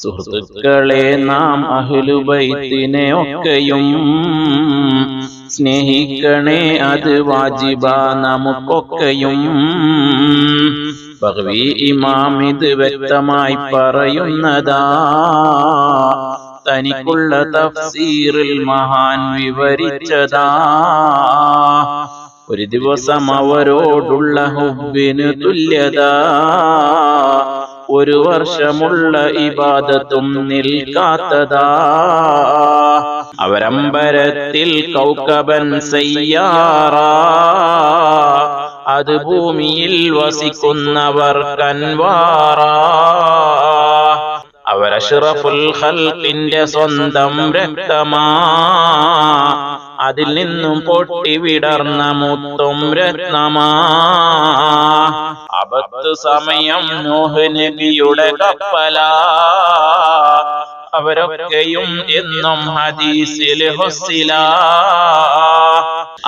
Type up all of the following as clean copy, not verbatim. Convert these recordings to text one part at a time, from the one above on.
സുഹൃത്തുക്കളെ നാം അഹ്ലുബൈത്തിനെ ഒക്കെയും സ്നേഹിക്കണേ, അത് വാജിബ നമുക്കൊക്കെയും. ബഗ്വി ഇമാം ഇത് വ്യക്തമായി പറയുന്നതാ, തനിക്കുള്ള തഫ്സീറിൽ മഹാൻ വിവരിച്ചതാ. ഒരു ദിവസം അവരോടുള്ള ഹുബ്ബിന് തുല്യത ഒരു വർഷമുള്ള ഇബാദത്തും നിൽക്കാത്തതാ. അവരമ്പരത്തിൽ കൗകബൻ സയ്യാറ, അത് ഭൂമിയിൽ വസിക്കുന്നവർ കൻവാറ. അവരഷ്റഫുൽ ഖൽഖിന്റെ സ്വന്തം രക്തമാ, അതിൽ നിന്നും പൊട്ടി വിടർന്ന മുത്തും രത്നമാ. അബത്ത് സമയം നൂഹ് നബിയുടെ കപ്പലാ, അവരൊക്കെയും എന്നും ഹദീസിൽ ഹുസ്സിലാ.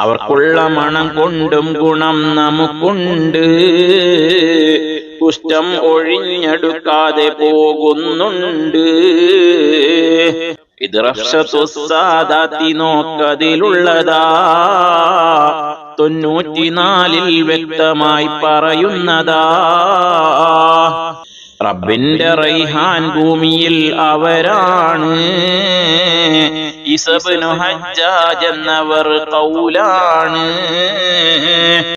അവർക്കുള്ള മണം കൊണ്ടും ഗുണം നമുക്കുണ്ട്, കുഷ്ഠം ഒഴിഞ്ഞെടുക്കാതെ പോകുന്നുണ്ട്. ഇത് റഫ്ശത്തുസ്സാദാത്തി നോക്കതിലുള്ളതാ, 94 വ്യക്തമായി പറയുന്നതാ. റബ്ബിന്റെ റൈഹാൻ ഭൂമിയിൽ അവരാണ്, ഇസബ്നു ഹജ്ജാജ് എന്നവർ ഖൗലാണ്.